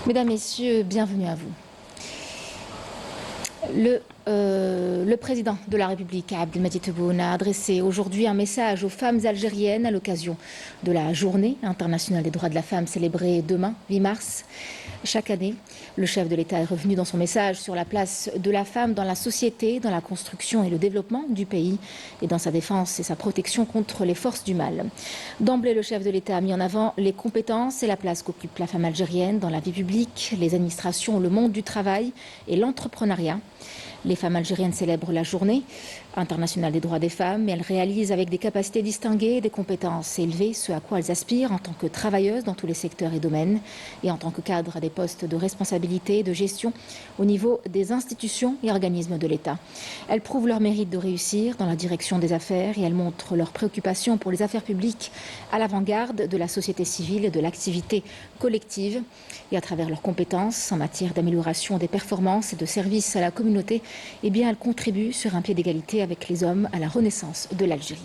Mesdames, Messieurs, bienvenue à vous. Le président de la République, Abdelmadjid Tebboune, a adressé aujourd'hui un message aux femmes algériennes à l'occasion de la Journée internationale des droits de la femme célébrée demain, 8 mars. Chaque année, le chef de l'État est revenu dans son message sur la place de la femme dans la société, dans la construction et le développement du pays et dans sa défense et sa protection contre les forces du mal. D'emblée, le chef de l'État a mis en avant les compétences et la place qu'occupe la femme algérienne dans la vie publique, les administrations, le monde du travail et l'entrepreneuriat. Les femmes algériennes célèbrent la Journée internationale des droits des femmes, mais elles réalisent avec des capacités distinguées et des compétences élevées ce à quoi elles aspirent en tant que travailleuses dans tous les secteurs et domaines et en tant que cadres à des postes de responsabilité et de gestion au niveau des institutions et organismes de l'État. Elles prouvent leur mérite de réussir dans la direction des affaires et elles montrent leur préoccupation pour les affaires publiques à l'avant-garde de la société civile et de l'activité collective et à travers leurs compétences en matière d'amélioration des performances et de service à la communauté, eh bien, elles contribuent sur un pied d'égalité avec les hommes à la renaissance de l'Algérie.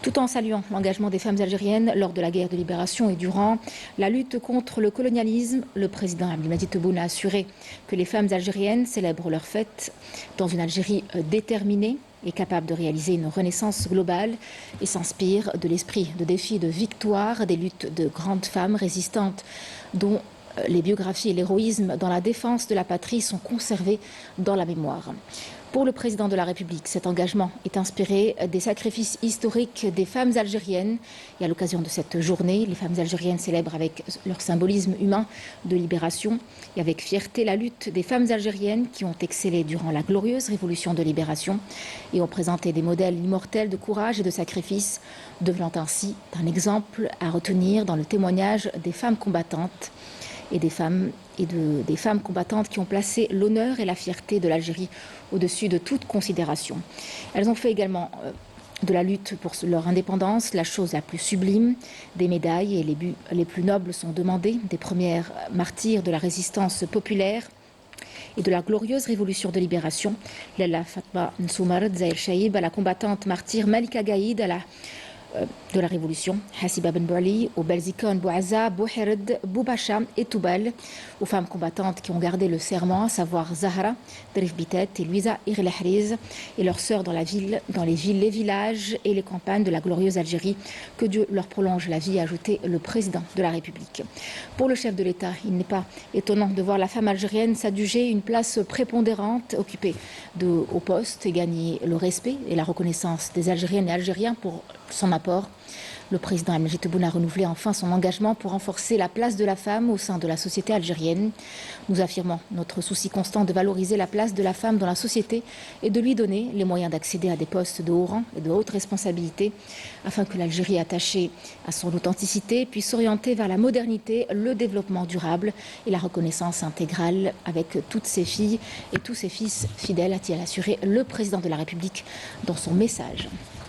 Tout en saluant l'engagement des femmes algériennes lors de la guerre de libération et durant la lutte contre le colonialisme, le président Abdelmadjid Tebboune a assuré que les femmes algériennes célèbrent leur fête dans une Algérie déterminée et capable de réaliser une renaissance globale et s'inspire de l'esprit de défi et de victoire des luttes de grandes femmes résistantes dont les biographies et l'héroïsme dans la défense de la patrie sont conservés dans la mémoire. Pour le président de la République, cet engagement est inspiré des sacrifices historiques des femmes algériennes. Et à l'occasion de cette journée, les femmes algériennes célèbrent avec leur symbolisme humain de libération et avec fierté la lutte des femmes algériennes qui ont excellé durant la glorieuse révolution de libération et ont présenté des modèles immortels de courage et de sacrifice, devenant ainsi un exemple à retenir dans le témoignage des femmes combattantes et des femmes combattantes qui ont placé l'honneur et la fierté de l'Algérie au-dessus de toute considération. Elles ont fait également de la lutte pour leur indépendance la chose la plus sublime. Des médailles et les buts les plus nobles sont demandés des premières martyrs de la résistance populaire et de la glorieuse révolution de libération. Lalla Fatma Nsoumar Zahir Chaïb, à la combattante martyre Malika Gaïd, de la Révolution, Hassiba Ben Bouali, aux Belzikon, Bouaza, Bouhired, Boubacha et Toubal, aux femmes combattantes qui ont gardé le serment, à savoir Zahra, Drif Bitet et Louisa Irlahriz, et leurs sœurs dans les villes, les villages et les campagnes de la glorieuse Algérie. Que Dieu leur prolonge la vie, a ajouté le président de la République. Pour le chef de l'État, il n'est pas étonnant de voir la femme algérienne s'adjuger une place prépondérante, occupée au poste et gagner le respect et la reconnaissance des Algériennes et Algériens pour son apport. Le président Abdelmadjid Tebboune a renouvelé enfin son engagement pour renforcer la place de la femme au sein de la société algérienne. Nous affirmons notre souci constant de valoriser la place de la femme dans la société et de lui donner les moyens d'accéder à des postes de haut rang et de haute responsabilité afin que l'Algérie, attachée à son authenticité, puisse s'orienter vers la modernité, le développement durable et la reconnaissance intégrale avec toutes ses filles et tous ses fils fidèles, a-t-il assuré le président de la République dans son message.